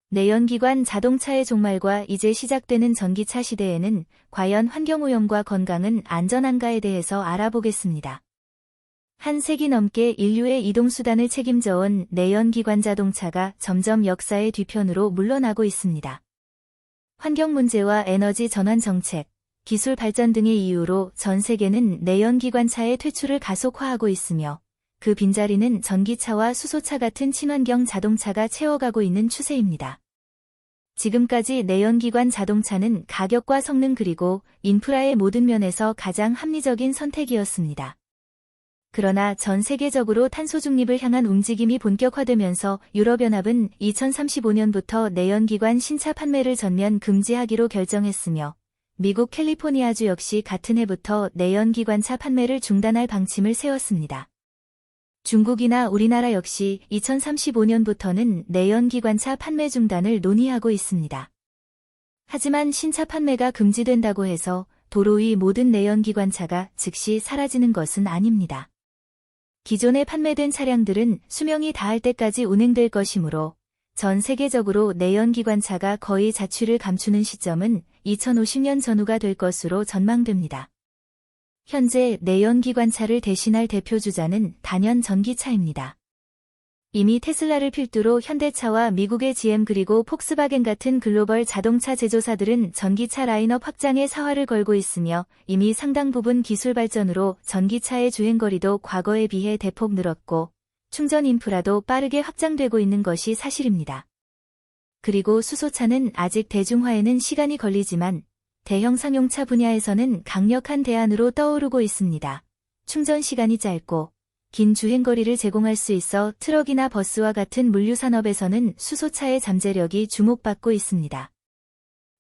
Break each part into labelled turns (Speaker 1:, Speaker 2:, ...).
Speaker 1: 내연기관 자동차의 종말과 이제 시작되는 전기차 시대에는 과연 환경오염과 건강은 안전한가에 대해서 알아보겠습니다. 한 세기 넘게 인류의 이동수단을 책임져온 내연기관 자동차가 점점 역사의 뒤편으로 물러나고 있습니다. 환경 문제와 에너지 전환 정책, 기술 발전 등의 이유로 전 세계는 내연기관차의 퇴출을 가속화하고 있으며 그 빈자리는 전기차와 수소차 같은 친환경 자동차가 채워가고 있는 추세입니다. 지금까지 내연기관 자동차는 가격과 성능 그리고 인프라의 모든 면에서 가장 합리적인 선택이었습니다. 그러나 전 세계적으로 탄소 중립을 향한 움직임이 본격화되면서 유럽연합은 2035년부터 내연기관 신차 판매를 전면 금지하기로 결정했으며 미국 캘리포니아주 역시 같은 해부터 내연기관차 판매를 중단할 방침을 세웠습니다. 중국이나 우리나라 역시 2035년부터는 내연기관차 판매 중단을 논의하고 있습니다. 하지만 신차 판매가 금지된다고 해서 도로 위 모든 내연기관차가 즉시 사라지는 것은 아닙니다. 기존에 판매된 차량들은 수명이 다할 때까지 운행될 것이므로 전 세계적으로 내연기관차가 거의 자취를 감추는 시점은 2050년 전후가 될 것으로 전망됩니다. 현재 내연기관차를 대신할 대표 주자는 단연 전기차입니다. 이미 테슬라를 필두로 현대차와 미국의 GM 그리고 폭스바겐 같은 글로벌 자동차 제조사들은 전기차 라인업 확장에 사활을 걸고 있으며 이미 상당 부분 기술 발전으로 전기차의 주행거리도 과거에 비해 대폭 늘었고 충전 인프라도 빠르게 확장되고 있는 것이 사실입니다. 그리고 수소차는 아직 대중화에는 시간이 걸리지만 대형 상용차 분야에서는 강력한 대안으로 떠오르고 있습니다. 충전 시간이 짧고 긴 주행거리를 제공할 수 있어 트럭이나 버스와 같은 물류산업에서는 수소차의 잠재력이 주목받고 있습니다.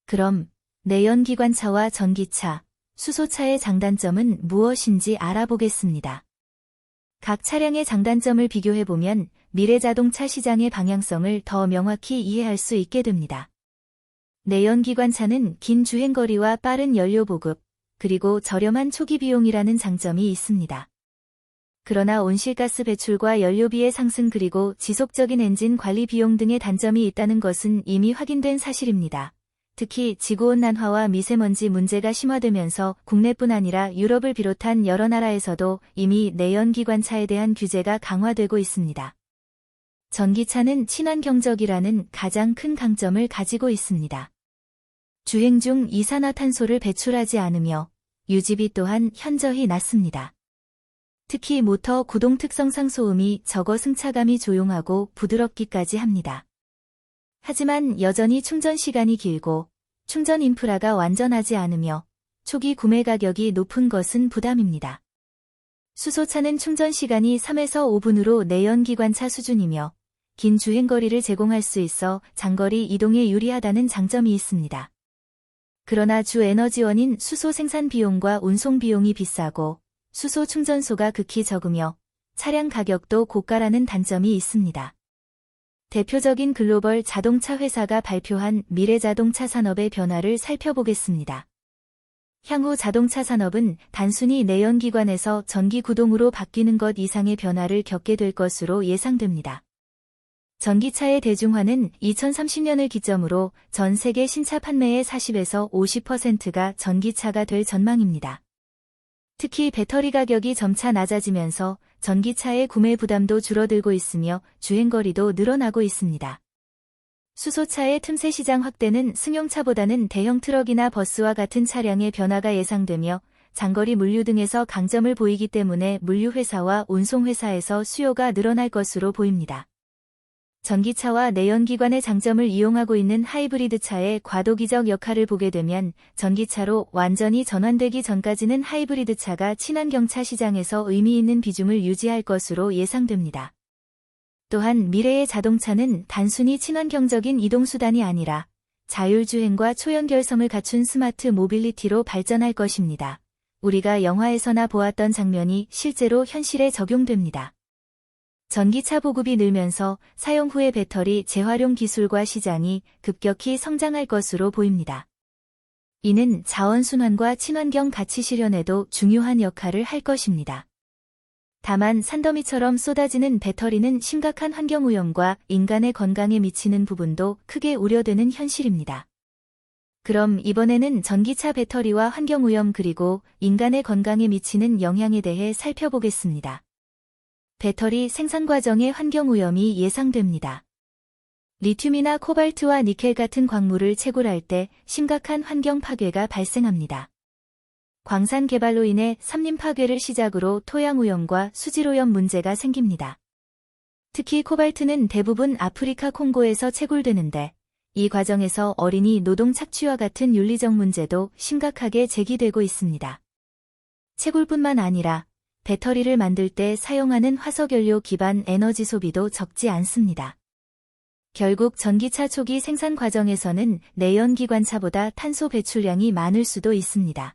Speaker 1: 그럼 내연기관차와 전기차, 수소차의 장단점은 무엇인지 알아보겠습니다. 각 차량의 장단점을 비교해보면 미래자동차 시장의 방향성을 더 명확히 이해할 수 있게 됩니다. 내연기관차는 긴 주행거리와 빠른 연료 보급, 그리고 저렴한 초기 비용이라는 장점이 있습니다. 그러나 온실가스 배출과 연료비의 상승 그리고 지속적인 엔진 관리 비용 등의 단점이 있다는 것은 이미 확인된 사실입니다. 특히 지구온난화와 미세먼지 문제가 심화되면서 국내뿐 아니라 유럽을 비롯한 여러 나라에서도 이미 내연기관차에 대한 규제가 강화되고 있습니다. 전기차는 친환경적이라는 가장 큰 강점을 가지고 있습니다. 주행 중 이산화탄소를 배출하지 않으며 유지비 또한 현저히 낮습니다. 특히 모터 구동 특성상 소음이 적어 승차감이 조용하고 부드럽기까지 합니다. 하지만 여전히 충전 시간이 길고 충전 인프라가 완전하지 않으며 초기 구매 가격이 높은 것은 부담입니다. 수소차는 충전 시간이 3에서 5분으로 내연기관차 수준이며 긴 주행거리를 제공할 수 있어 장거리 이동에 유리하다는 장점이 있습니다. 그러나 주 에너지원인 수소 생산 비용과 운송 비용이 비싸고 수소 충전소가 극히 적으며 차량 가격도 고가라는 단점이 있습니다. 대표적인 글로벌 자동차 회사가 발표한 미래 자동차 산업의 변화를 살펴보겠습니다. 향후 자동차 산업은 단순히 내연기관에서 전기 구동으로 바뀌는 것 이상의 변화를 겪게 될 것으로 예상됩니다. 전기차의 대중화는 2030년을 기점으로 전 세계 신차 판매의 40에서 50%가 전기차가 될 전망입니다. 특히 배터리 가격이 점차 낮아지면서 전기차의 구매 부담도 줄어들고 있으며 주행거리도 늘어나고 있습니다. 수소차의 틈새 시장 확대는 승용차보다는 대형 트럭이나 버스와 같은 차량의 변화가 예상되며 장거리 물류 등에서 강점을 보이기 때문에 물류회사와 운송회사에서 수요가 늘어날 것으로 보입니다. 전기차와 내연기관의 장점을 이용하고 있는 하이브리드차의 과도기적 역할을 보게 되면 전기차로 완전히 전환되기 전까지는 하이브리드차가 친환경차 시장에서 의미 있는 비중을 유지할 것으로 예상됩니다. 또한 미래의 자동차는 단순히 친환경적인 이동수단이 아니라 자율주행과 초연결성을 갖춘 스마트 모빌리티로 발전할 것입니다. 우리가 영화에서나 보았던 장면이 실제로 현실에 적용됩니다. 전기차 보급이 늘면서 사용 후의 배터리 재활용 기술과 시장이 급격히 성장할 것으로 보입니다. 이는 자원순환과 친환경 가치 실현에도 중요한 역할을 할 것입니다. 다만 산더미처럼 쏟아지는 배터리는 심각한 환경오염과 인간의 건강에 미치는 부분도 크게 우려되는 현실입니다. 그럼 이번에는 전기차 배터리와 환경오염 그리고 인간의 건강에 미치는 영향에 대해 살펴보겠습니다. 배터리 생산 과정의 환경오염이 예상됩니다. 리튬이나 코발트와 니켈 같은 광물을 채굴할 때 심각한 환경 파괴가 발생합니다. 광산 개발로 인해 산림 파괴를 시작으로 토양오염과 수질오염 문제가 생깁니다. 특히 코발트는 대부분 아프리카 콩고에서 채굴되는데 이 과정에서 어린이 노동 착취와 같은 윤리적 문제도 심각하게 제기되고 있습니다. 채굴뿐만 아니라 배터리를 만들 때 사용하는 화석연료 기반 에너지 소비도 적지 않습니다. 결국 전기차 초기 생산 과정에서는 내연기관차보다 탄소 배출량이 많을 수도 있습니다.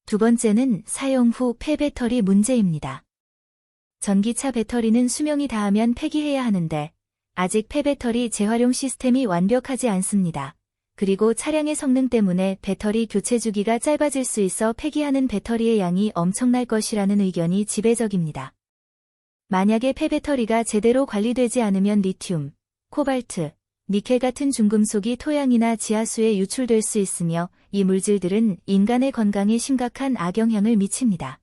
Speaker 1: 두 번째는 사용 후 폐배터리 문제입니다. 전기차 배터리는 수명이 다하면 폐기해야 하는데 아직 폐배터리 재활용 시스템이 완벽하지 않습니다. 그리고 차량의 성능 때문에 배터리 교체 주기가 짧아질 수 있어 폐기하는 배터리의 양이 엄청날 것이라는 의견이 지배적입니다. 만약에 폐배터리가 제대로 관리되지 않으면 리튬, 코발트, 니켈 같은 중금속이 토양이나 지하수에 유출될 수 있으며 이 물질들은 인간의 건강에 심각한 악영향을 미칩니다.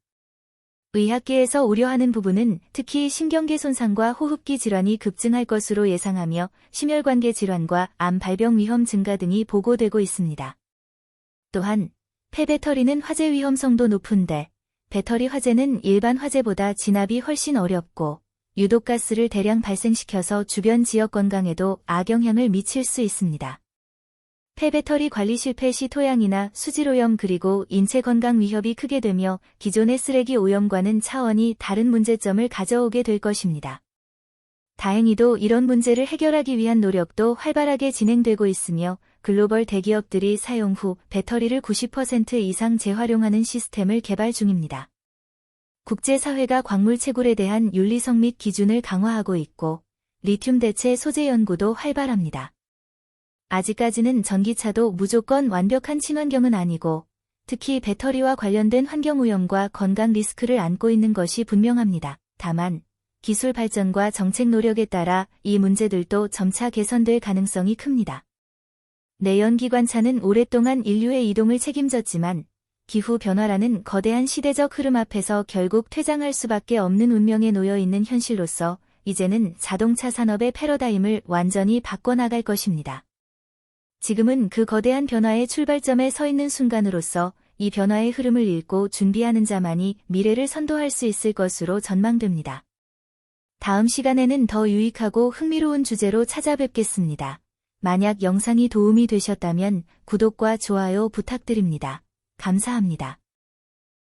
Speaker 1: 의학계에서 우려하는 부분은 특히 신경계 손상과 호흡기 질환이 급증할 것으로 예상하며 심혈관계 질환과 암 발병 위험 증가 등이 보고되고 있습니다. 또한 폐배터리는 화재 위험성도 높은데 배터리 화재는 일반 화재보다 진압이 훨씬 어렵고 유독가스를 대량 발생시켜서 주변 지역 건강에도 악영향을 미칠 수 있습니다. 폐배터리 관리 실패 시 토양이나 수질오염 그리고 인체 건강 위협이 크게 되며 기존의 쓰레기 오염과는 차원이 다른 문제점을 가져오게 될 것입니다. 다행히도 이런 문제를 해결하기 위한 노력도 활발하게 진행되고 있으며 글로벌 대기업들이 사용 후 배터리를 90% 이상 재활용하는 시스템을 개발 중입니다. 국제사회가 광물 채굴에 대한 윤리성 및 기준을 강화하고 있고 리튬 대체 소재 연구도 활발합니다. 아직까지는 전기차도 무조건 완벽한 친환경은 아니고 특히 배터리와 관련된 환경오염과 건강 리스크를 안고 있는 것이 분명합니다. 다만 기술 발전과 정책 노력에 따라 이 문제들도 점차 개선될 가능성이 큽니다. 내연기관차는 오랫동안 인류의 이동을 책임졌지만 기후 변화라는 거대한 시대적 흐름 앞에서 결국 퇴장할 수밖에 없는 운명에 놓여 있는 현실로서 이제는 자동차 산업의 패러다임을 완전히 바꿔나갈 것입니다. 지금은 그 거대한 변화의 출발점에 서 있는 순간으로서 이 변화의 흐름을 읽고 준비하는 자만이 미래를 선도할 수 있을 것으로 전망됩니다. 다음 시간에는 더 유익하고 흥미로운 주제로 찾아뵙겠습니다. 만약 영상이 도움이 되셨다면 구독과 좋아요 부탁드립니다. 감사합니다.